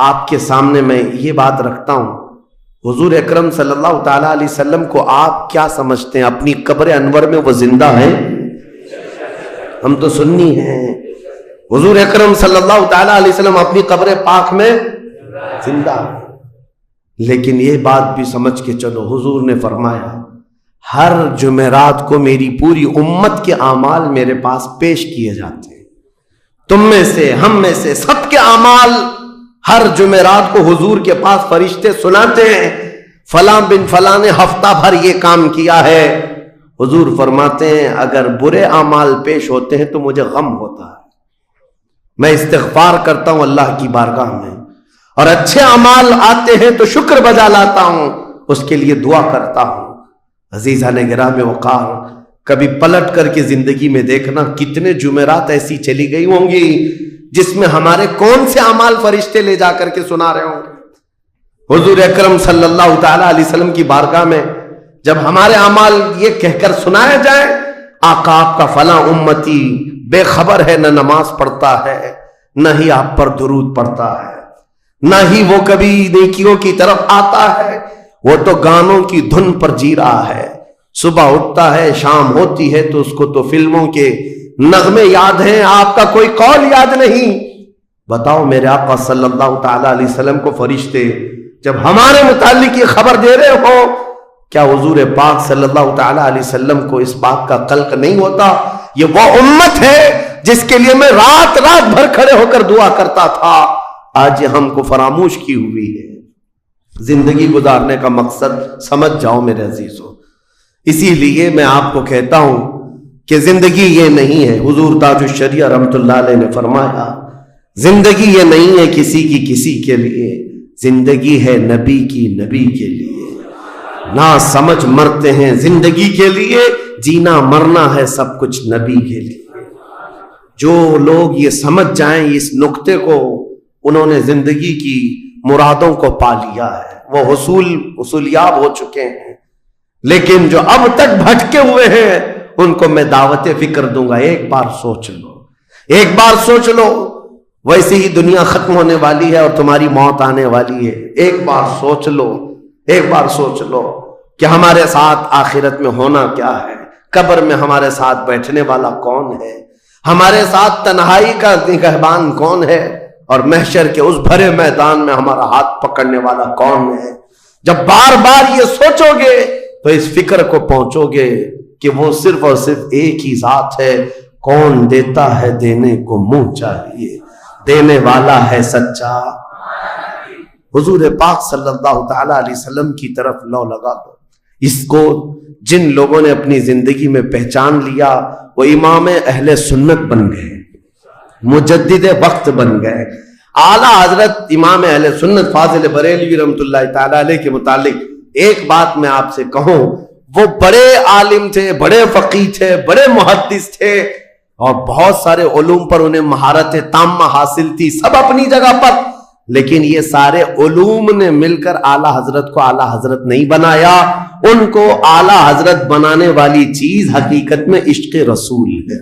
آپ کے سامنے میں یہ بات رکھتا ہوں، حضور اکرم صلی اللہ تعالیٰ علیہ وسلم کو آپ کیا سمجھتے ہیں؟ اپنی قبر انور میں وہ زندہ ہیں؟ ہم تو سنی ہیں۔ حضور اکرم صلی اللہ تعالیٰ علیہ وسلم اپنی قبر پاک میں زندہ ہیں، لیکن یہ بات بھی سمجھ کے چلو، حضور نے فرمایا ہر جمعرات کو میری پوری امت کے اعمال میرے پاس پیش کیے جاتے ہیں، تم میں سے، ہم میں سے، سب کے اعمال ہر جمعرات کو حضور کے پاس فرشتے سناتے ہیں، فلاں بن فلاں نے ہفتہ بھر یہ کام کیا ہے۔ حضور فرماتے ہیں اگر برے اعمال پیش ہوتے ہیں تو مجھے غم ہوتا ہے، میں استغفار کرتا ہوں اللہ کی بارگاہ میں، اور اچھے اعمال آتے ہیں تو شکر بجا لاتا ہوں، اس کے لیے دعا کرتا ہوں۔ عزیزان گرامی وقار، کبھی پلٹ کر کے زندگی میں دیکھنا کتنے جمعرات ایسی چلی گئی ہوں گی جس میں ہمارے کون سے اعمال فرشتے لے جا کر کے سنا رہے ہوں گے۔ حضور اکرم صلی اللہ تعالیٰ علیہ وسلم کی بارگاہ میں جب ہمارے اعمال یہ کہہ کر سنائے جائیں، آقا آپ کا فلاں امتی بے خبر ہے، نہ نماز پڑھتا ہے، نہ ہی آپ پر درود پڑھتا ہے، نہ ہی وہ کبھی نیکیوں کی طرف آتا ہے، وہ تو گانوں کی دھن پر جی رہا ہے، صبح اٹھتا ہے، شام ہوتی ہے تو اس کو تو فلموں کے نغمے یاد ہیں، آپ کا کوئی قول یاد نہیں۔ بتاؤ میرے آقا صلی اللہ تعالیٰ علیہ وسلم کو فرشتے جب ہمارے متعلق یہ خبر دے رہے ہو، کیا حضور پاک صلی اللہ تعالیٰ علیہ وسلم کو اس بات کا قلق نہیں ہوتا؟ یہ وہ امت ہے جس کے لیے میں رات رات بھر کھڑے ہو کر دعا کرتا تھا، آج یہ ہم کو فراموش کی ہوئی ہے۔ زندگی گزارنے کا مقصد سمجھ جاؤ میرے عزیزو، اسی لیے میں آپ کو کہتا ہوں کہ زندگی یہ نہیں ہے، حضور تاج الشریعہ رحمت اللہ علیہ نے فرمایا زندگی یہ نہیں ہے کسی کی کسی کے لیے، زندگی ہے نبی کی نبی کے لیے، نہ سمجھ مرتے ہیں زندگی کے لیے، جینا مرنا ہے سب کچھ نبی کے لیے۔ جو لوگ یہ سمجھ جائیں اس نقطے کو، انہوں نے زندگی کی مرادوں کو پا لیا ہے، وہ حصولیاب ہو چکے ہیں۔ لیکن جو اب تک بھٹکے ہوئے ہیں ان کو میں دعوت فکر دوں گا، ایک بار سوچ لو، ایک بار سوچ لو، ویسے ہی دنیا ختم ہونے والی ہے اور تمہاری موت آنے والی ہے، ایک بار سوچ لو، ایک بار سوچ لو کہ ہمارے ساتھ آخرت میں ہونا کیا ہے، قبر میں ہمارے ساتھ بیٹھنے والا کون ہے، ہمارے ساتھ تنہائی کا نگہبان کون ہے، اور محشر کے اس بھرے میدان میں ہمارا ہاتھ پکڑنے والا کون ہے۔ جب بار بار یہ سوچو گے تو اس فکر کو پہنچو گے کہ وہ صرف اور صرف ایک ہی ذات ہے، کون دیتا ہے دینے کو منہ چاہیے، دینے والا ہے سچا۔ حضور پاک صلی اللہ تعالیٰ علیہ وسلم کی طرف لو لگا دو۔ اس کو جن لوگوں نے اپنی زندگی میں پہچان لیا وہ امام اہل سنت بن گئے، مجدد وقت بن گئے۔ اعلیٰ حضرت امام اہل سنت فاضل بریلوی رحمۃ اللہ تعالیٰ علیہ کے متعلق ایک بات میں آپ سے کہوں، وہ بڑے عالم تھے، بڑے فقیہ تھے، بڑے محدث تھے، اور بہت سارے علوم پر انہیں مہارت تامہ حاصل تھی، سب اپنی جگہ پر، لیکن یہ سارے علوم نے مل کر اعلیٰ حضرت کو اعلیٰ حضرت نہیں بنایا۔ ان کو اعلیٰ حضرت بنانے والی چیز حقیقت میں عشق رسول ہے۔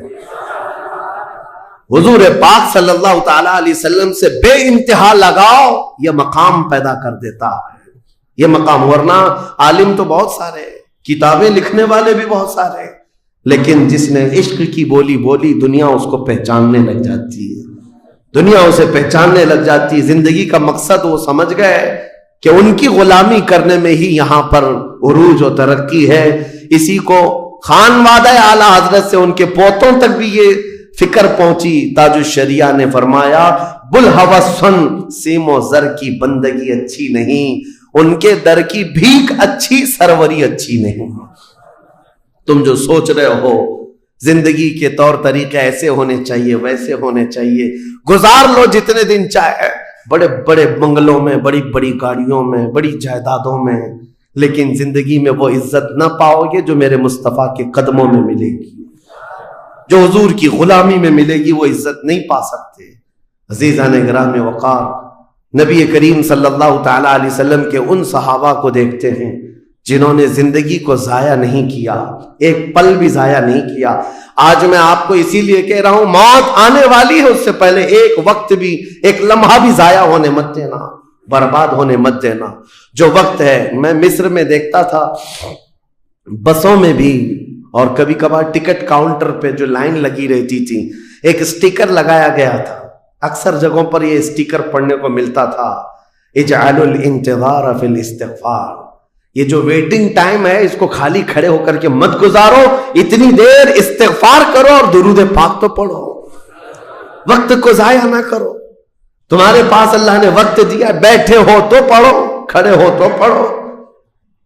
حضور پاک صلی اللہ تعالیٰ علیہ وسلم سے بے انتہا لگاؤ، یہ مقام پیدا کر دیتا ہے، یہ مقام۔ ورنہ عالم تو بہت سارے، کتابیں لکھنے والے بھی بہت سارے، لیکن جس نے عشق کی بولی بولی دنیا اس کو پہچاننے لگ جاتی ہے، دنیا اسے پہچاننے لگ جاتی ہے۔ زندگی کا مقصد وہ سمجھ گئے کہ ان کی غلامی کرنے میں ہی یہاں پر عروج و ترقی ہے۔ اسی کو خانوادہ اعلیٰ حضرت سے ان کے پوتوں تک بھی یہ فکر پہنچی۔ تاج الشریعہ نے فرمایا بلحوثن سیم و زر کی بندگی اچھی نہیں، ان کے در کی بھیک اچھی، سروری اچھی نہیں۔ تم جو سوچ رہے ہو زندگی کے طور طریقے ایسے ہونے چاہیے، ویسے ہونے چاہیے، گزار لو جتنے دن چاہے، بڑے بڑے بنگلوں میں، بڑی بڑی گاڑیوں میں، بڑی جائیدادوں میں، لیکن زندگی میں وہ عزت نہ پاؤ گے جو میرے مصطفیٰ کے قدموں میں ملے گی، جو حضور کی غلامی میں ملے گی، وہ عزت نہیں پا سکتے۔ عزیزان گرامی وقار، نبی کریم صلی اللہ تعالیٰ علیہ وسلم کے ان صحابہ کو دیکھتے ہیں جنہوں نے زندگی کو ضائع نہیں کیا، ایک پل بھی ضائع نہیں کیا. آج میں آپ کو اسی لیے کہہ رہا ہوں، موت آنے والی ہے، اس سے پہلے ایک وقت بھی، ایک لمحہ بھی ضائع ہونے مت دینا، برباد ہونے مت دینا. جو وقت ہے، میں مصر میں دیکھتا تھا بسوں میں بھی اور کبھی کبھار ٹکٹ کاؤنٹر پہ جو لائن لگی رہتی تھی، ایک اسٹیکر لگایا گیا تھا. اکثر جگہوں پر یہ اسٹیکر پڑھنے کو ملتا تھا، اجعلوا الانتظار فی الاستغفار. یہ جو ویٹنگ ٹائم ہے اس کو خالی کھڑے ہو کر کے مت گزارو، اتنی دیر استغفار کرو اور درود پاک تو پڑھو. وقت کو ضائع نہ کرو. تمہارے پاس اللہ نے وقت دیا، بیٹھے ہو تو پڑھو، کھڑے ہو تو پڑھو،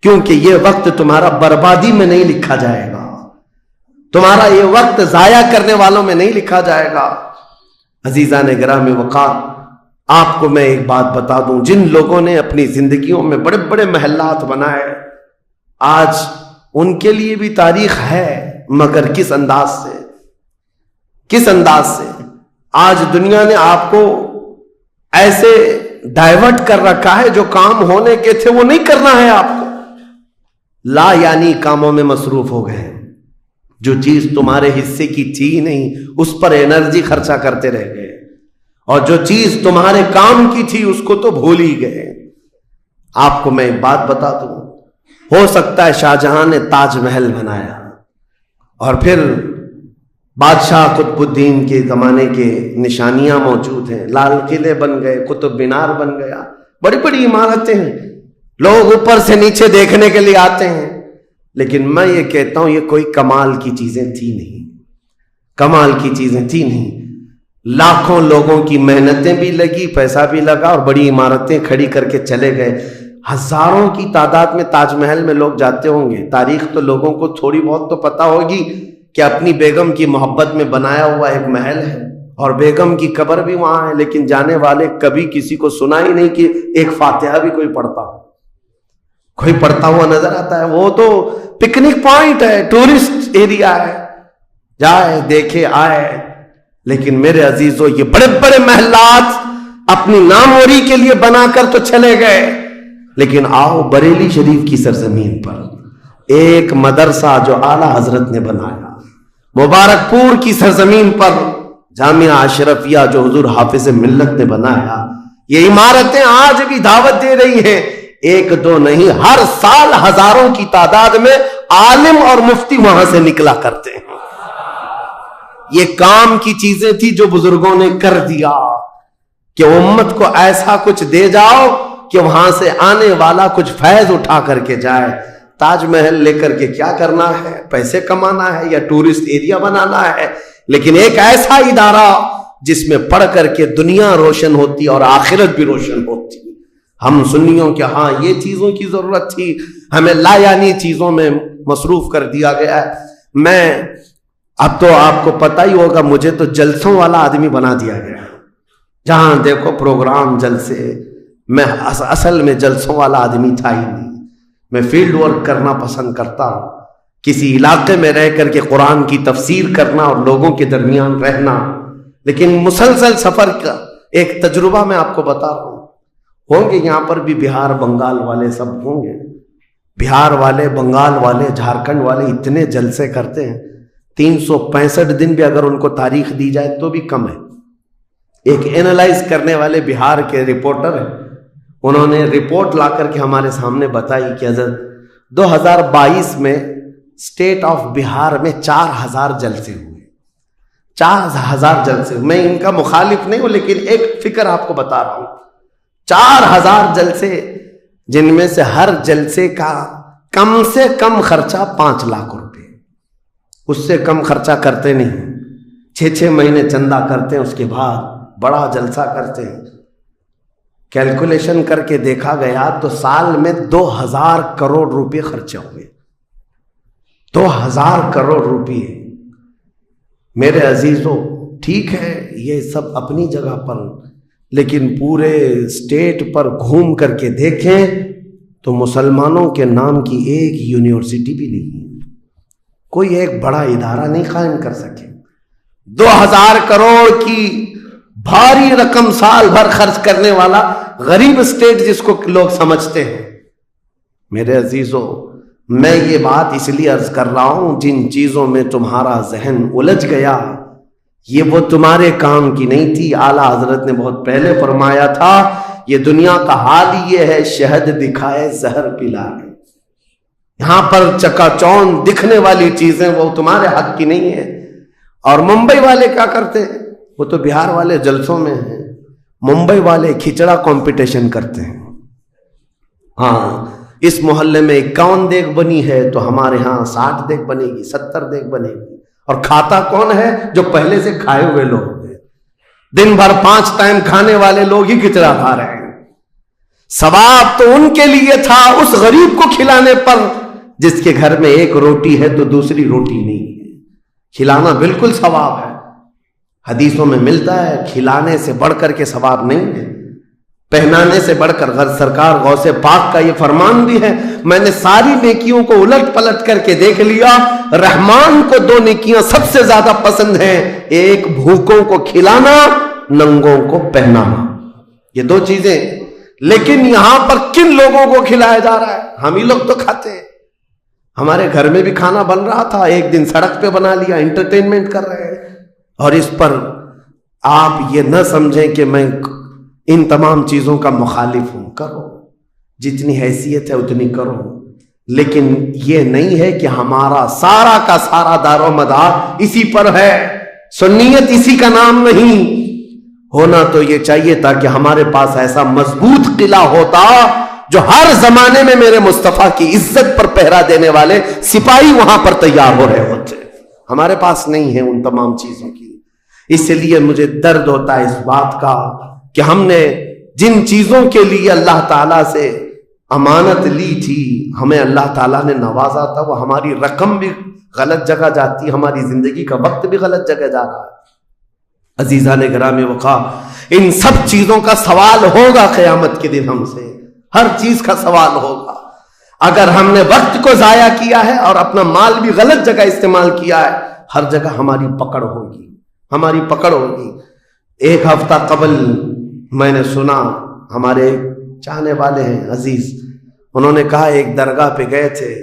کیونکہ یہ وقت تمہارا بربادی میں نہیں لکھا جائے گا، تمہارا یہ وقت ضائع کرنے والوں میں نہیں لکھا جائے گا. عزیزان گرامی وقار، آپ کو میں ایک بات بتا دوں، جن لوگوں نے اپنی زندگیوں میں بڑے بڑے محلات بنائے، آج ان کے لیے بھی تاریخ ہے، مگر کس انداز سے، کس انداز سے. آج دنیا نے آپ کو ایسے ڈائیورٹ کر رکھا ہے، جو کام ہونے کے تھے وہ نہیں کرنا ہے آپ کو. لا یعنی کاموں میں مصروف ہو گئے، جو چیز تمہارے حصے کی تھی نہیں اس پر انرجی خرچہ کرتے رہ گئے، اور جو چیز تمہارے کام کی تھی اس کو تو بھول ہی گئے. آپ کو میں ایک بات بتا دوں، ہو سکتا ہے شاہ جہاں نے تاج محل بنایا اور پھر بادشاہ قطب الدین کے زمانے کے نشانیاں موجود ہیں، لال قلعے بن گئے، قطب مینار بن گیا، بڑی بڑی عمارتیں ہیں، لوگ اوپر سے نیچے دیکھنے کے لیے آتے ہیں. لیکن میں یہ کہتا ہوں یہ کوئی کمال کی چیزیں تھی نہیں، کمال کی چیزیں تھی نہیں. لاکھوں لوگوں کی محنتیں بھی لگی، پیسہ بھی لگا اور بڑی عمارتیں کھڑی کر کے چلے گئے. ہزاروں کی تعداد میں تاج محل میں لوگ جاتے ہوں گے. تاریخ تو لوگوں کو تھوڑی بہت تو پتا ہوگی کہ اپنی بیگم کی محبت میں بنایا ہوا ایک محل ہے اور بیگم کی قبر بھی وہاں ہے، لیکن جانے والے کبھی کسی کو سنا ہی نہیں کہ ایک فاتحہ بھی کوئی پڑھتا ہو، کوئی پڑھتا ہوا نظر آتا ہے. وہ تو پکنک پوائنٹ ہے، ٹورسٹ ایریا ہے، جائے دیکھے آئے. لیکن میرے عزیزو، یہ بڑے بڑے محلات اپنی ناموری کے لیے بنا کر تو چلے گئے، لیکن آؤ بریلی شریف کی سرزمین پر ایک مدرسہ جو اعلیٰ حضرت نے بنایا، مبارک پور کی سرزمین پر جامعہ اشرفیہ جو حضور حافظ ملت نے بنایا، یہ عمارتیں آج بھی دعوت دے رہی ہیں. ایک دو نہیں، ہر سال ہزاروں کی تعداد میں عالم اور مفتی وہاں سے نکلا کرتے ہیں. یہ کام کی چیزیں تھی جو بزرگوں نے کر دیا کہ امت کو ایسا کچھ دے جاؤ کہ وہاں سے آنے والا کچھ فیض اٹھا کر کے جائے. تاج محل لے کر کے کیا کرنا ہے؟ پیسے کمانا ہے یا ٹورسٹ ایریا بنانا ہے؟ لیکن ایک ایسا ادارہ جس میں پڑھ کر کے دنیا روشن ہوتی اور آخرت بھی روشن ہوتی. ہم سنیوں کہ ہاں یہ چیزوں کی ضرورت تھی، ہمیں لا یعنی چیزوں میں مصروف کر دیا گیا ہے. میں اب تو آپ کو پتہ ہی ہوگا، مجھے تو جلسوں والا آدمی بنا دیا گیا، جہاں دیکھو پروگرام جلسے. میں اصل میں جلسوں والا آدمی تھا ہی نہیں. میں فیلڈ ورک کرنا پسند کرتا ہوں، کسی علاقے میں رہ کر کے قرآن کی تفسیر کرنا اور لوگوں کے درمیان رہنا. لیکن مسلسل سفر کا ایک تجربہ میں آپ کو بتا رہا ہوں. ہوں گے یہاں پر بھی بہار بنگال والے، سب ہوں گے، بہار والے، بنگال والے، جھارکھنڈ والے اتنے جلسے کرتے ہیں، 365 دن بھی اگر ان کو تاریخ دی جائے تو بھی کم ہے. ایک اینالائز کرنے والے بہار کے رپورٹر ہیں، انہوں نے رپورٹ لا کر کے ہمارے سامنے بتائی کہ حضرت 2022 میں اسٹیٹ آف بہار میں 4000 جلسے ہوئے. 4000 جلسے. میں ان کا مخالف نہیں ہوں لیکن ایک فکر آپ کو بتا رہا ہوں. 4000 جلسے، جن میں سے ہر جلسے کا کم سے کم خرچہ 5 لاکھ روپے، اس سے کم خرچہ کرتے نہیں. 6 مہینے چندہ کرتے ہیں، اس کے بعد بڑا جلسہ کرتے ہیں. کیلکولیشن کر کے دیکھا گیا تو سال میں 2000 کروڑ روپے خرچے ہوئے. 2000 کروڑ روپے. میرے عزیزوں، ٹھیک ہے یہ سب اپنی جگہ پر، لیکن پورے اسٹیٹ پر گھوم کر کے دیکھیں تو مسلمانوں کے نام کی ایک یونیورسٹی بھی نہیں ہے، کوئی ایک بڑا ادارہ نہیں قائم کر سکے. 2000 کروڑ کی بھاری رقم سال بھر خرچ کرنے والا غریب اسٹیٹ جس کو لوگ سمجھتے ہیں. میرے عزیزوں، میں یہ بات اس لیے عرض کر رہا ہوں، جن چیزوں میں تمہارا ذہن الجھ گیا یہ وہ تمہارے کام کی نہیں تھی۔ اعلیٰ حضرت نے بہت پہلے فرمایا تھا یہ دنیا کا حال یہ ہے، شہد دکھائے زہر پلائے۔ یہاں پر چکا چون دکھنے والی چیزیں وہ تمہارے حق کی نہیں ہے۔ اور ممبئی والے کیا کرتے ہیں؟ وہ تو بہار والے جلسوں میں ہیں، ممبئی والے کھچڑا کمپٹیشن کرتے ہیں۔ ہاں، اس محلے میں 51 دیگ بنی ہے تو ہمارے ہاں 60 دیگ بنے گی، 70 دیگ بنے گی۔ اور کھاتا کون ہے؟ جو پہلے سے کھائے ہوئے لوگ ہیں۔ دن بھر 5 ٹائم کھانے والے لوگ ہی کھچڑا کھا رہے ہیں۔ ثواب تو ان کے لیے تھا اس غریب کو کھلانے پر جس کے گھر میں ایک روٹی ہے تو دوسری روٹی نہیں ہے۔ کھلانا بالکل ثواب ہے، حدیثوں میں ملتا ہے، کھلانے سے بڑھ کر کے ثواب نہیں ہے، پہنانے سے بڑھ کر۔ سرکار غوث پاک کا یہ فرمان بھی ہے، میں نے ساری نیکیوں کو الٹ پلٹ کر کے دیکھ لیا، رحمان کو 2 نیکیاں سب سے زیادہ پسند ہیں، ایک بھوکوں کو کھلانا، ننگوں کو پہنانا، یہ 2 چیزیں۔ لیکن یہاں پر کن لوگوں کو کھلایا جا رہا ہے؟ ہم ہی لوگ تو کھاتے ہیں۔ ہمارے گھر میں بھی کھانا بن رہا تھا، ایک دن سڑک پہ بنا لیا، انٹرٹینمنٹ کر رہے ہیں۔ اور اس پر آپ یہ نہ سمجھیں کہ میں ان تمام چیزوں کا مخالف ہوں، کرو جتنی حیثیت ہے اتنی کرو، لیکن یہ نہیں ہے کہ ہمارا سارا کا سارا دار و مدار اسی پر ہے۔ سنیت اسی کا نام نہیں ہونا تو یہ چاہیے تھا کہ ہمارے پاس ایسا مضبوط قلعہ ہوتا جو ہر زمانے میں میرے مصطفیٰ کی عزت پر پہرا دینے والے سپاہی وہاں پر تیار ہو رہے ہوتے۔ ہمارے پاس نہیں ہے ان تمام چیزوں کی، اس لیے مجھے درد ہوتا ہے اس بات کا کہ ہم نے جن چیزوں کے لیے اللہ تعالیٰ سے امانت لی تھی، ہمیں اللہ تعالیٰ نے نوازا تھا، وہ ہماری رقم بھی غلط جگہ جاتی، ہماری زندگی کا وقت بھی غلط جگہ جا رہا ہے۔ عزیزان گرامی وقار، ان سب چیزوں کا سوال ہوگا قیامت کے دن ہم سے، ہر چیز کا سوال ہوگا۔ اگر ہم نے وقت کو ضائع کیا ہے اور اپنا مال بھی غلط جگہ استعمال کیا ہے، ہر جگہ ہماری پکڑ ہوگی، ہماری پکڑ ہوگی۔ 1 ہفتہ قبل میں نے سنا، ہمارے چاہنے والے ہیں عزیز، انہوں نے کہا ایک درگاہ پہ گئے تھے،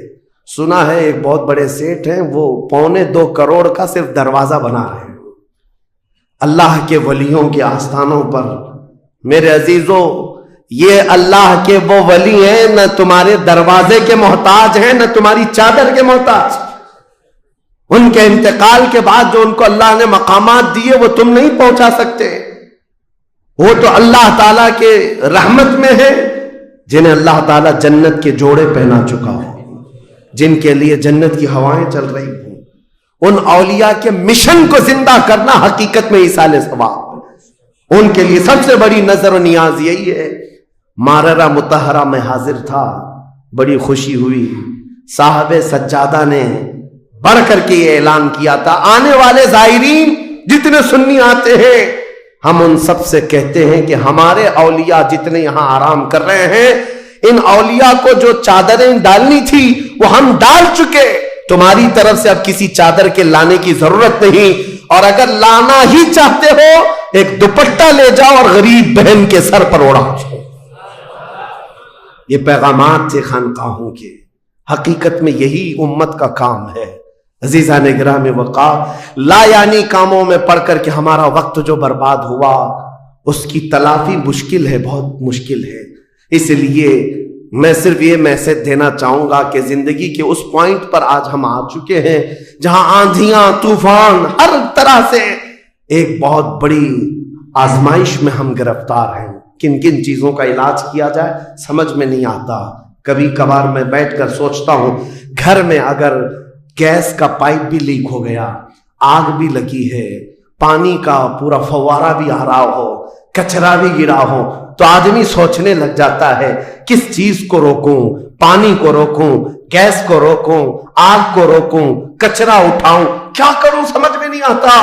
سنا ہے ایک بہت بڑے سیٹ ہیں، وہ 2.25 کروڑ کا صرف دروازہ بنا رہے ہیں اللہ کے ولیوں کے آستانوں پر۔ میرے عزیزوں، یہ اللہ کے وہ ولی ہیں، نہ تمہارے دروازے کے محتاج ہیں، نہ تمہاری چادر کے محتاج۔ ان کے انتقال کے بعد جو ان کو اللہ نے مقامات دیے وہ تم نہیں پہنچا سکتے، وہ تو اللہ تعالیٰ کے رحمت میں ہے، جنہیں اللہ تعالیٰ جنت کے جوڑے پہنا چکا ہو، جن کے لیے جنت کی ہوائیں چل رہی ہوں۔ ان اولیاء کے مشن کو زندہ کرنا حقیقت میں ایصال ثواب، ان کے لیے سب سے بڑی نظر و نیاز یہی ہے۔ ماررہ مطہرہ میں حاضر تھا، بڑی خوشی ہوئی، صاحب سجادہ نے بڑھ کر کے یہ اعلان کیا تھا، آنے والے زائرین جتنے سنی آتے ہیں، ہم ان سب سے کہتے ہیں کہ ہمارے اولیاء جتنے یہاں آرام کر رہے ہیں، ان اولیاء کو جو چادریں ڈالنی تھی وہ ہم ڈال چکے، تمہاری طرف سے اب کسی چادر کے لانے کی ضرورت نہیں، اور اگر لانا ہی چاہتے ہو ایک دوپٹہ لے جاؤ اور غریب بہن کے سر پر اوڑا دو۔ یہ پیغامات تھے خانقاہوں کے، حقیقت میں یہی امت کا کام ہے۔ عزیزان گرامی وقار، لا یعنی کاموں میں پڑھ کر کے ہمارا وقت جو برباد ہوا اس کی تلافی مشکل ہے، بہت مشکل ہے۔ اس لیے میں صرف یہ میسج دینا چاہوں گا کہ زندگی کے اس پوائنٹ پر آج ہم آ چکے ہیں جہاں آندھیاں، طوفان، ہر طرح سے ایک بہت بڑی آزمائش میں ہم گرفتار ہیں۔ کن کن چیزوں کا علاج کیا جائے سمجھ میں نہیں آتا۔ کبھی کبھار میں بیٹھ کر سوچتا ہوں، گھر میں اگر گیس کا پائپ بھی لیک ہو گیا، آگ بھی لگی ہے، پانی کا پورا فوارہ بھی آ رہا ہو، کچرا بھی گرا ہو، تو آدمی سوچنے لگ جاتا ہے کس چیز کو روکوں، پانی کو روکوں، گیس کو روکوں، آگ کو روکوں، کچرا اٹھاؤں، کیا کروں سمجھ میں نہیں آتا۔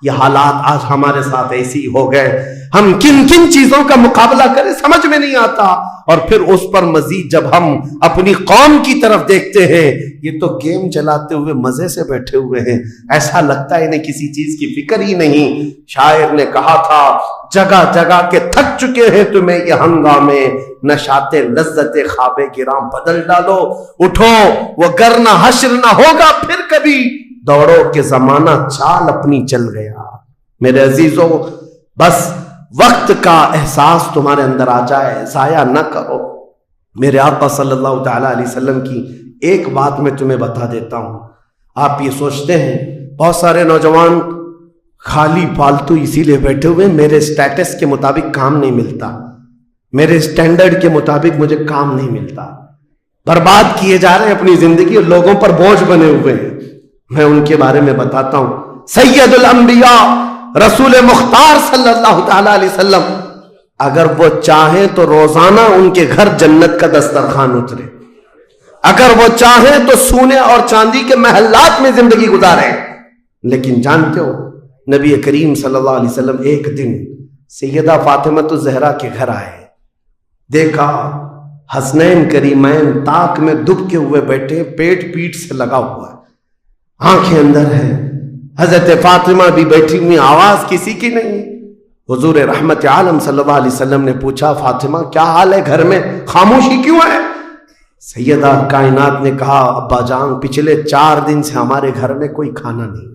یہ حالات آج ہمارے ساتھ ایسی ہو گئے۔ ہم کن کن چیزوں کا مقابلہ کریں سمجھ میں نہیں آتا، اور پھر اس پر مزید جب ہم اپنی قوم کی طرف دیکھتے ہیں، یہ تو گیم چلاتے ہوئے مزے سے بیٹھے ہوئے ہیں، ایسا لگتا ہے انہیں کسی چیز کی فکر ہی نہیں۔ شاعر نے کہا تھا جگہ جگہ کے تھک چکے ہیں تمہیں یہ ہنگامے، نشاط لذت خواب گراں بدل ڈالو، اٹھو وہ گر نہ حشر نہ ہوگا پھر کبھی، دوڑو کہ زمانہ چال اپنی چل گیا۔ میرے عزیزوں، بس وقت کا احساس تمہارے اندر آ جائے، ضائع نہ کرو۔ میرے آقا صلی اللہ تعالی علیہ وسلم کی ایک بات میں تمہیں بتا دیتا ہوں۔ آپ یہ سوچتے ہیں بہت سارے نوجوان خالی فالتو اسی لیے بیٹھے ہوئے، میرے سٹیٹس کے مطابق کام نہیں ملتا، میرے سٹینڈرڈ کے مطابق مجھے کام نہیں ملتا، برباد کیے جا رہے ہیں اپنی زندگی اور لوگوں پر بوجھ بنے ہوئے ہیں۔ میں ان کے بارے میں بتاتا ہوں۔ سید الانبیاء رسول مختار صلی اللہ تعالی علیہ وسلم اگر وہ چاہیں تو روزانہ ان کے گھر جنت کا دسترخوان اترے، اگر وہ چاہیں تو سونے اور چاندی کے محلات میں زندگی گزاریں، لیکن جانتے ہو نبی کریم صلی اللہ علیہ وسلم ایک دن سیدہ فاطمہ الزہرا کے گھر آئے، دیکھا حسنین کریمین تاک میں دب کے ہوئے بیٹھے، پیٹ پیٹ سے لگا ہوا ہے، آنکھیں اندر ہیں، حضرت فاطمہ بھی بیٹھی ہوئی، آواز کسی کی نہیں۔ حضور رحمت عالم صلی اللہ علیہ وسلم نے پوچھا فاطمہ کیا حال ہے، گھر میں خاموشی کیوں ہے؟ سیدہ کائنات نے کہا ابا جان پچھلے 4 دن سے ہمارے گھر میں کوئی کھانا نہیں۔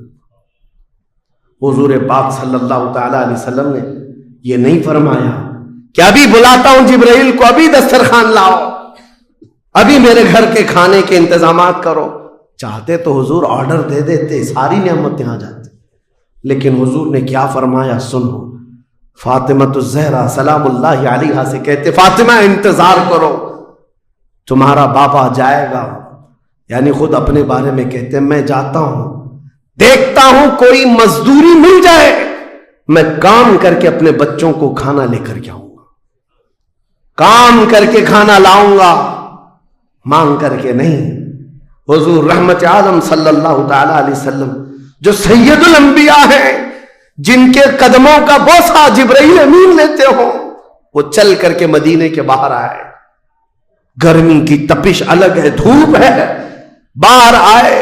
حضور پاک صلی اللہ تعالی علیہ وسلم نے یہ نہیں فرمایا کہ ابھی بلاتا ہوں جبرائیل کو، ابھی دسترخوان لاؤ، ابھی میرے گھر کے کھانے کے انتظامات کرو۔ چاہتے تو حضور آرڈر دے دیتے، ساری نعمتیں آ جاتی، لیکن حضور نے کیا فرمایا سنو۔ فاطمہ الزہرا سلام اللہ علیہا سے کہتے فاطمہ انتظار کرو، تمہارا بابا جائے گا، یعنی خود اپنے بارے میں کہتے میں جاتا ہوں، دیکھتا ہوں کوئی مزدوری مل جائے، میں کام کر کے اپنے بچوں کو کھانا لے کر کے آؤں گا، کام کر کے کھانا لاؤں گا، مانگ کر کے نہیں۔ حضور رحمت عالم صلی اللہ تعالی علیہ وسلم جو سید الانبیاء ہیں، جن کے قدموں کا بوسہ جبرائیل امین لیتے ہو، وہ چل کر کے مدینے کے باہر آئے، گرمی کی تپش الگ ہے، دھوپ ہے، باہر آئے،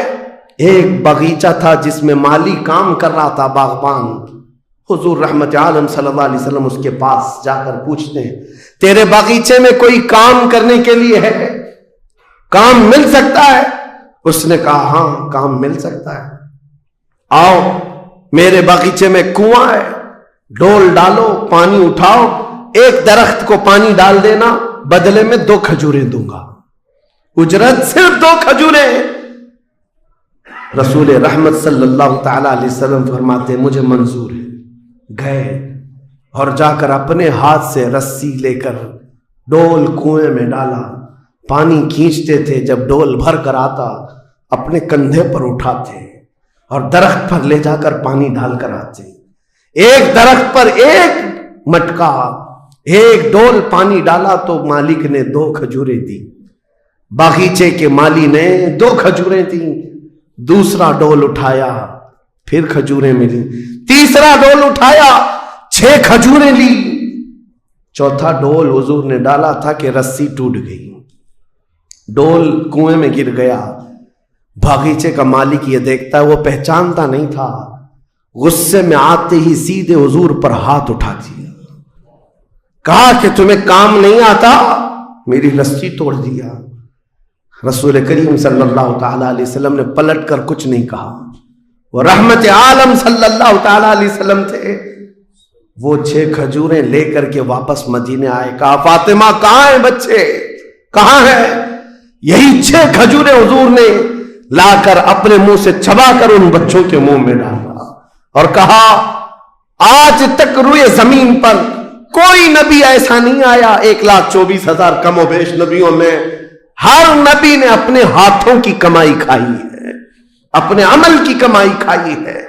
ایک باغیچہ تھا جس میں مالی کام کر رہا تھا، باغبان۔ حضور رحمت عالم صلی اللہ علیہ وسلم اس کے پاس جا کر پوچھتے ہیں تیرے باغیچے میں کوئی کام کرنے کے لیے ہے، کام مل سکتا ہے؟ اس نے کہا ہاں کام مل سکتا ہے، آؤ میرے باغیچے میں کنواں ہے، ڈول ڈالو، پانی اٹھاؤ، ایک درخت کو پانی ڈال دینا، بدلے میں 2 کھجوریں دوں گا، اجرت صرف 2 کھجوریں۔ رسول رحمت صلی اللہ تعالی علیہ وسلم فرماتے مجھے منظور ہے۔ گئے اور جا کر اپنے ہاتھ سے رسی لے کر ڈول کنویں میں ڈالا، پانی کھینچتے تھے، جب ڈول بھر کر آتا اپنے کندھے پر اٹھاتے اور درخت پر لے جا کر پانی ڈال کر آتے، ایک درخت پر ایک مٹکا، ایک ڈول پانی ڈالا تو مالک نے 2 کھجوریں دی، باغیچے کے مالی نے 2 کھجوریں دی، دوسرا ڈول اٹھایا پھر کھجوریں ملی، تیسرا ڈول اٹھایا 6 کھجوریں لی، چوتھا ڈول حضور نے ڈالا تھا کہ رسی ٹوٹ گئی، ڈول کنویں میں گر گیا۔ باغیچے کا مالک یہ دیکھتا ہے، وہ پہچانتا نہیں تھا، غصے میں آتے ہی سیدھے حضور پر ہاتھ اٹھا دیا، کہا کہ تمہیں کام نہیں آتا، میری رسی توڑ دیا۔ رسول کریم صلی اللہ تعالی علیہ وسلم نے پلٹ کر کچھ نہیں کہا، وہ رحمت عالم صلی اللہ تعالی علیہ وسلم تھے۔ وہ 6 کھجوریں لے کر کے واپس مدینے آئے، کہا فاطمہ کہاں ہیں بچے، کہاں ہیں؟ یہی 6 کھجوریں حضور نے لا کر اپنے منہ سے چبا کر ان بچوں کے منہ میں ڈالا اور کہا آج تک روئے زمین پر کوئی نبی ایسا نہیں آیا، 1,24,000 کم و بیش نبیوں میں ہر نبی نے اپنے ہاتھوں کی کمائی کھائی ہے، اپنے عمل کی کمائی کھائی ہے۔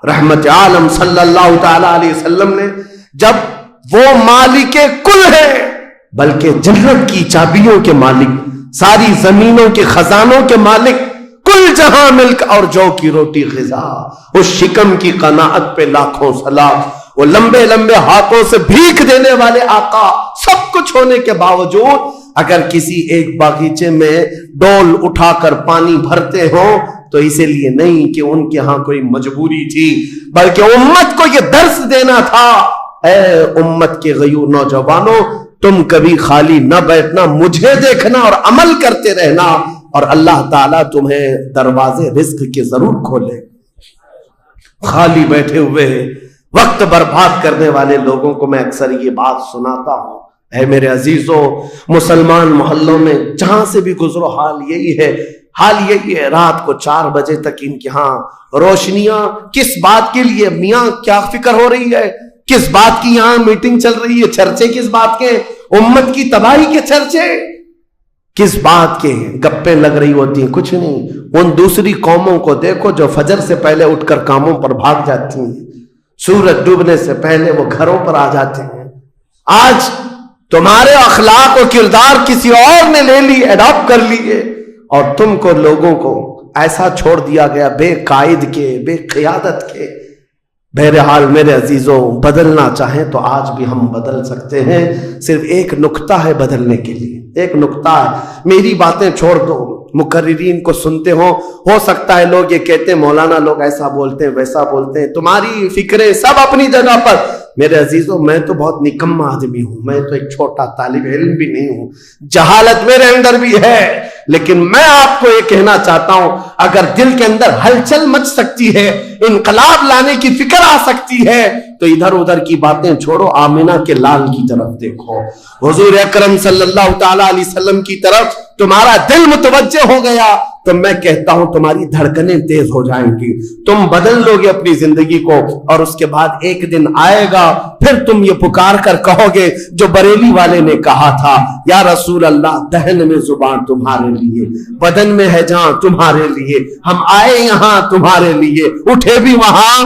رحمت عالم صلی اللہ تعالی علیہ وسلم نے جب وہ مالک کل ہے، بلکہ جنت کی چابیوں کے مالک، ساری زمینوں کے خزانوں کے مالک، کل جہاں ملک اور جو کی روٹی غذا، اس شکم کی قناعت پہ لاکھوں سلام، وہ لمبے لمبے ہاتھوں سے بھیک دینے والے آقا، سب کچھ ہونے کے باوجود اگر کسی ایک باغیچے میں ڈول اٹھا کر پانی بھرتے ہوں تو اسی لیے نہیں کہ ان کے ہاں کوئی مجبوری تھی، بلکہ امت کو یہ درس دینا تھا، اے امت کے غیور نوجوانوں، تم کبھی خالی نہ بیٹھنا، مجھے دیکھنا اور عمل کرتے رہنا، اور اللہ تعالیٰ تمہیں دروازے رزق کے ضرور کھولے۔ خالی بیٹھے ہوئے وقت برباد کرنے والے لوگوں کو میں اکثر یہ بات سناتا ہوں، اے میرے عزیزوں، مسلمان محلوں میں جہاں سے بھی گزرو حال یہی ہے، رات کو 4 بجے تک ان کے ہاں روشنیاں، کس بات کے لیے؟ میاں کیا فکر ہو رہی ہے؟ کس بات کی یہاں میٹنگ چل رہی ہے؟ چرچے کس بات کے؟ امت کی تباہی کے چرچے کس بات کے؟ گپیں لگ رہی ہوتی ہیں، کچھ نہیں۔ ان دوسری قوموں کو دیکھو جو فجر سے پہلے اٹھ کر کاموں پر بھاگ جاتی ہیں، سورج ڈوبنے سے پہلے وہ گھروں پر آ جاتے ہیں۔ آج تمہارے اخلاق و کردار کسی اور نے لے لی، اڈاپٹ کر لیے، اور تم کو لوگوں کو ایسا چھوڑ دیا گیا بے قائد کے، بے قیادت کے۔ بہرحال میرے عزیزوں، بدلنا چاہیں تو آج بھی ہم بدل سکتے ہیں، صرف ایک نقطہ ہے بدلنے کے لیے، ایک نقطہ ہے۔ میری باتیں چھوڑ دو، مقررین کو سنتے ہو سکتا ہے لوگ یہ کہتے ہیں مولانا لوگ ایسا بولتے ہیں ویسا بولتے ہیں، تمہاری فکریں سب اپنی جگہ پر۔ میرے عزیزوں، میں تو بہت نکما آدمی ہوں، میں تو ایک چھوٹا طالب علم بھی نہیں ہوں، جہالت میرے اندر بھی ہے، لیکن میں آپ کو یہ کہنا چاہتا ہوں، اگر دل کے اندر ہلچل مچ سکتی ہے، انقلاب لانے کی فکر آ سکتی ہے، تو ادھر ادھر کی باتیں چھوڑو، آمنہ کے لال کی طرف دیکھو، حضور اکرم صلی اللہ تعالی علیہ وسلم کی طرف تمہارا دل متوجہ ہو گیا تو میں کہتا ہوں تمہاری دھڑکنیں تیز ہو جائیں گی، تم بدل لو گے اپنی زندگی کو، اور اس کے بعد ایک دن آئے گا پھر تم یہ پکار کر کہو گے جو بریلی والے نے کہا تھا، یا رسول اللہ دہن میں زبان تمہارے لیے، بدن میں ہے جان تمہارے لیے، ہم آئے یہاں تمہارے لیے، اٹھے بھی وہاں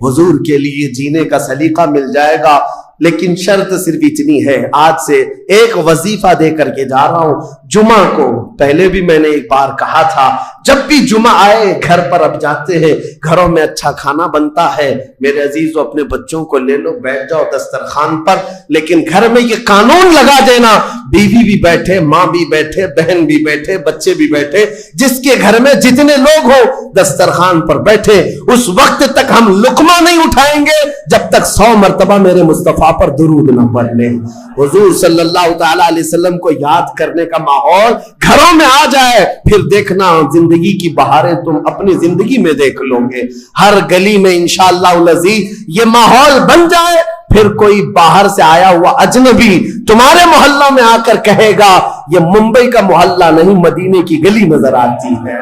حضور کے لیے۔ جینے کا سلیقہ مل جائے گا، لیکن شرط صرف اتنی ہے، آج سے ایک وظیفہ دے کر کے جا رہا ہوں، جمعہ کو، پہلے بھی میں نے ایک بار کہا تھا، جب بھی جمعہ آئے گھر پر اب جاتے ہیں، گھروں میں اچھا کھانا بنتا ہے، میرے عزیزو اپنے بچوں کو لے لو، بیٹھ جاؤ دسترخوان پر، لیکن گھر میں یہ قانون لگا دینا، بیوی بھی بیٹھے، ماں بھی بیٹھے، بہن بھی بیٹھے، بچے بھی بیٹھے، جس کے گھر میں جتنے لوگ ہو دسترخوان پر بیٹھے، اس وقت تک ہم لقمہ نہیں اٹھائیں گے جب تک 100 مرتبہ میرے مصطفیٰ پر درود نہ پڑھ لیں۔ حضور صلی اللہ تعالی علیہ وسلم کو یاد کرنے کا ماحول گھروں میں آ جائے، پھر دیکھنا زندگی کی بہاریں تم اپنی زندگی میں دیکھ لو گے۔ ہر گلی میں انشاءاللہ العزیز یہ ماحول بن جائے، پھر کوئی باہر سے آیا ہوا اجنبی تمہارے محلوں میں آ کر کہے گا یہ ممبئی کا محلہ نہیں، مدینے کی گلی نظر آتی ہے،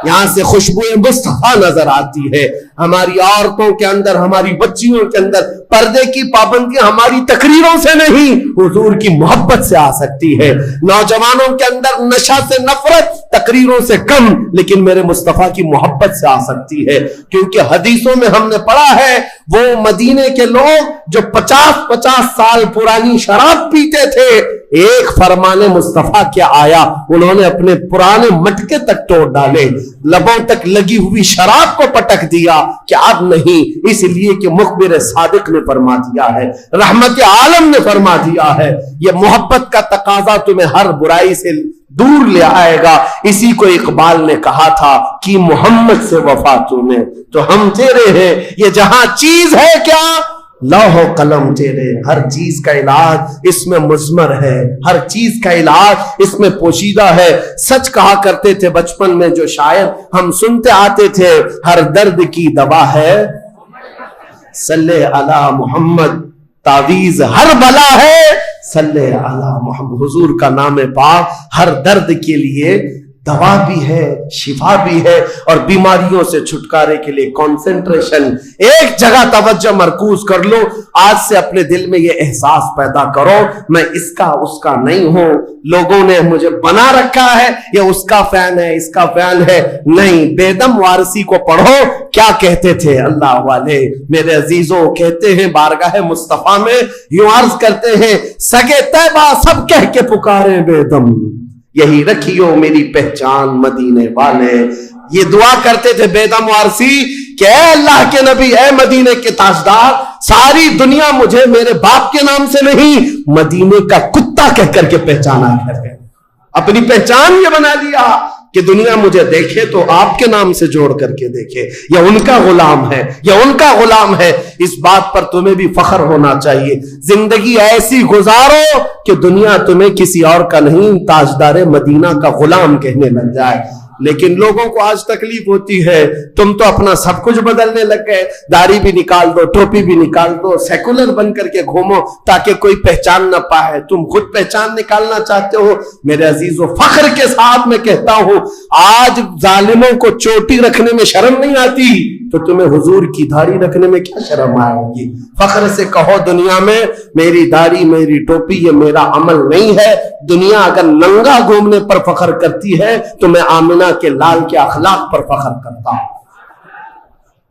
یہاں سے خوشبو مصطفیٰ نظر آتی ہے۔ ہماری عورتوں کے اندر، ہماری بچیوں کے اندر پردے کی پابندیاں ہماری تقریروں سے نہیں، حضور کی محبت سے آ سکتی ہے۔ نوجوانوں کے اندر نشہ سے نفرت تقریروں سے کم، لیکن میرے مصطفیٰ کی محبت سے آ سکتی ہے، کیونکہ حدیثوں میں ہم نے پڑھا ہے وہ مدینے کے لوگ جو 50 سال پرانی شراب پیتے تھے، ایک فرمان مصطفیٰ کیا آیا، انہوں نے اپنے پرانے مٹکے تک توڑ ڈالے، لبوں تک لگی ہوئی شراب کو پٹک دیا کہ اب نہیں، اس لیے کہ مخبر صادق نے فرما دیا ہے، رحمت عالم نے فرما دیا ہے، یہ محبت کا تقاضا تمہیں ہر برائی سے دور لے آئے گا۔ اسی کو اقبال نے کہا تھا کہ محمد سے وفا تمہیں تو ہم تیرے ہیں، یہ جہاں چیز ہے کیا لوح و قلم تیرے، ہر چیز کا علاج اس میں مضمر ہے، ہر چیز کا علاج اس میں پوشیدہ ہے۔ سچ کہا کرتے تھے بچپن میں جو شاعر ہم سنتے آتے تھے، ہر درد کی دوا ہے صلی علی محمد، تعویذ ہر بلا ہے صلی علی محمد۔ حضور کا نام پاک ہر درد کے لیے دوا بھی ہے، شفا بھی ہے، اور بیماریوں سے چھٹکارے کے لیے کنسنٹریشن، ایک جگہ توجہ مرکوز کر لو۔ آج سے اپنے دل میں یہ احساس پیدا کرو میں اس کا اس کا نہیں ہوں، لوگوں نے مجھے بنا رکھا ہے، یہ اس کا فین ہے، اس کا فین ہے، نہیں۔ بیدم وارسی کو پڑھو، کیا کہتے تھے اللہ والے، میرے عزیزوں، کہتے ہیں بارگاہ مصطفیٰ میں یوں عرض کرتے ہیں، سگے طیبہ سب کہہ کے پکارے بیدم، یہی رکھیو میری پہچان مدینے والے، یہ دعا کرتے تھے بیدم وارسی کہ اے اللہ کے نبی، اے مدینے کے تاجدار، ساری دنیا مجھے میرے باپ کے نام سے نہیں، مدینے کا کتا کہہ کر کے پہچانا کرے۔ اپنی پہچان یہ بنا لیا کہ دنیا مجھے دیکھے تو آپ کے نام سے جوڑ کر کے دیکھے، یہ ان کا غلام ہے، یہ ان کا غلام ہے۔ اس بات پر تمہیں بھی فخر ہونا چاہیے۔ زندگی ایسی گزارو کہ دنیا تمہیں کسی اور کا نہیں، تاجدار مدینہ کا غلام کہنے لگ جائے۔ لیکن لوگوں کو آج تکلیف ہوتی ہے، تم تو اپنا سب کچھ بدلنے لگ گئے، داڑھی بھی نکال دو، ٹوپی بھی نکال دو، سیکولر بن کر کے گھومو تاکہ کوئی پہچان نہ پائے۔ تم خود پہچان نکالنا چاہتے ہو۔ میرے عزیزو، فخر کے ساتھ میں کہتا ہوں، آج ظالموں کو چوٹی رکھنے میں شرم نہیں آتی تو تمہیں حضور کی داڑھی رکھنے میں کیا شرم آئے گی؟ فخر سے کہو دنیا میں میری داڑھی، میری ٹوپی یہ میرا عمل نہیں ہے۔ دنیا اگر ننگا گھومنے پر فخر کرتی ہے تو میں آمنہ کے لال کے اخلاق پر فخر کرتا ہوں۔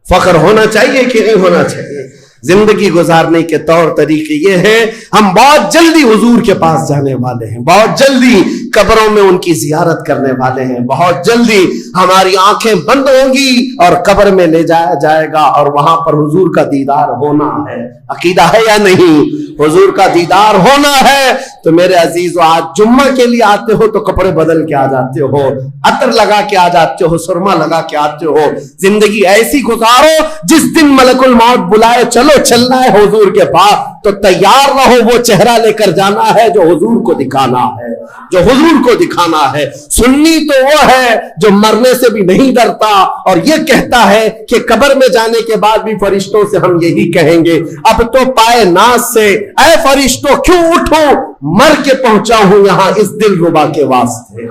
فخر ہونا چاہیے کہ نہیں ہونا چاہیے؟ زندگی گزارنے کے طور طریقے یہ ہیں، ہم بہت جلدی حضور کے پاس جانے والے ہیں، بہت جلدی قبروں میں ان کی زیارت کرنے والے ہیں، بہت جلدی ہماری آنکھیں بند ہوں گی اور قبر میں لے جایا جائے گا اور وہاں پر حضور کا دیدار ہونا ہے۔ عقیدہ ہے یا نہیں؟ حضور کا دیدار ہونا ہے۔ تو میرے عزیزو، آج جمعہ کے لیے آتے ہو تو کپڑے بدل کے آ جاتے ہو، عطر لگا کے آ جاتے ہو، سرما لگا کے آتے ہو۔ زندگی ایسی گزارو، جس دن ملک الموت بلائے چلو چلنا ہے حضور کے پاس تو تیار رہو، وہ چہرہ لے کر جانا ہے جو حضور کو دکھانا ہے، جو حضور کو دکھانا ہے۔ سنی تو وہ ہے جو مرنے سے بھی نہیں ڈرتا اور یہ کہتا ہے کہ قبر میں جانے کے بعد بھی فرشتوں سے ہم یہی کہیں گے، اب تو پائے ناز سے اے فرشتوں کیوں اٹھو، مر کے پہنچا ہوں یہاں اس دل ربا کے واسطے،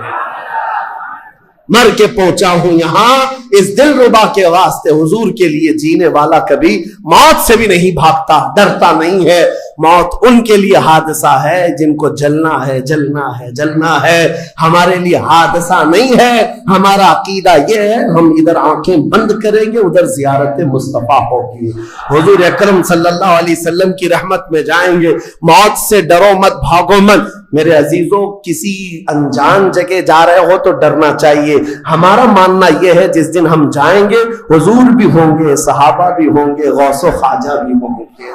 مر کے پہنچا ہوں یہاں اس دل ربا کے واسطے۔ حضور کے لیے جینے والا کبھی موت سے بھی نہیں بھاگتا، ڈرتا نہیں ہے۔ موت ان کے لیے حادثہ ہے جن کو جلنا ہے، جلنا ہے، جلنا ہے۔ ہمارے لیے حادثہ نہیں ہے۔ ہمارا عقیدہ یہ ہے، ہم ادھر آنکھیں بند کریں گے، ادھر زیارت مصطفیٰ ہوگی، حضور اکرم صلی اللہ علیہ وسلم کی رحمت میں جائیں گے۔ موت سے ڈرو مت، بھاگو مت۔ میرے عزیزوں، کسی انجان جگہ جا رہے ہو تو ڈرنا چاہیے۔ ہمارا ماننا یہ ہے جس دن ہم جائیں گے حضور بھی ہوں گے، صحابہ بھی ہوں گے، غوث و خواجہ بھی ہوں گے۔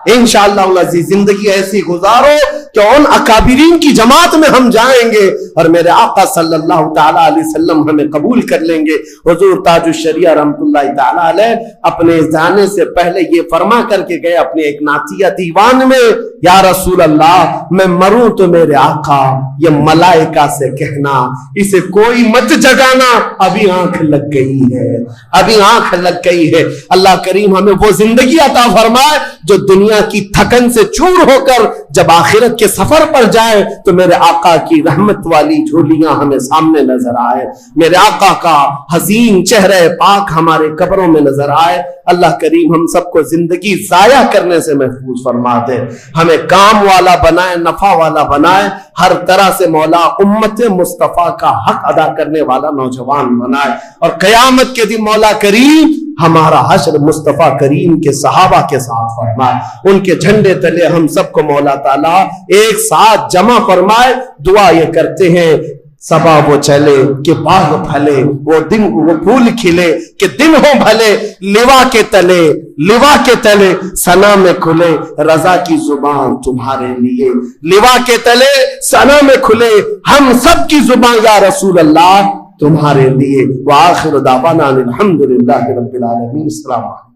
انشاءاللہ العزیز زندگی ایسی گزارو کہ ان اکابرین کی جماعت میں ہم جائیں گے اور میرے آقا صلی اللہ تعالیٰ علیہ وسلم ہمیں قبول کر لیں گے۔ حضور تاج الشریعہ رحمت اللہ تعالیٰ علیہ اپنے جانے سے پہلے یہ فرما کر کے گئے اپنے ایک نعتیہ دیوان میں، یا رسول اللہ میں مروں تو میرے آقا یہ ملائکہ سے کہنا اسے کوئی مت جگانا، ابھی آنکھ لگ گئی ہے، ابھی آنکھ لگ گئی ہے۔ اللہ کریم ہمیں وہ زندگی عطا فرمائے جو دنیا کی تھکن سے چور ہو کر جب آخرت کے سفر پر جائے تو میرے آقا کی رحمت والی جھولیاں ہمیں سامنے نظر آئے، میرے آقا کا حسین چہرہ پاک ہمارے قبروں میں نظر آئے۔ اللہ کریم ہم سب کو زندگی ضائع کرنے سے محفوظ فرما دے، ہمیں کام والا بنائے، نفع والا بنائے، ہر طرح سے مولا امت مصطفیٰ کا حق ادا کرنے والا نوجوان بنائے، اور قیامت کے دن مولا کریم ہمارا حشر مصطفیٰ کریم کے صحابہ کے ساتھ فرمائے، ان کے جھنڈے تلے ہم سب کو مولا تعالیٰ ایک ساتھ جمع فرمائے۔ دعا یہ کرتے ہیں، صبا وہ چلے کہ باغ پھلے، وہ دن وہ پھول کھلے کہ دن ہو بھلے، لوا کے تلے، لوا کے تلے ثنا میں کھلے رضا کی زبان تمہارے لیے، لوا کے تلے ثنا میں کھلے ہم سب کی زبان یا رسول اللہ تمہارے لیے۔ وآخر دعوانا الحمدللہ رب العالمین۔ السلام علیکم۔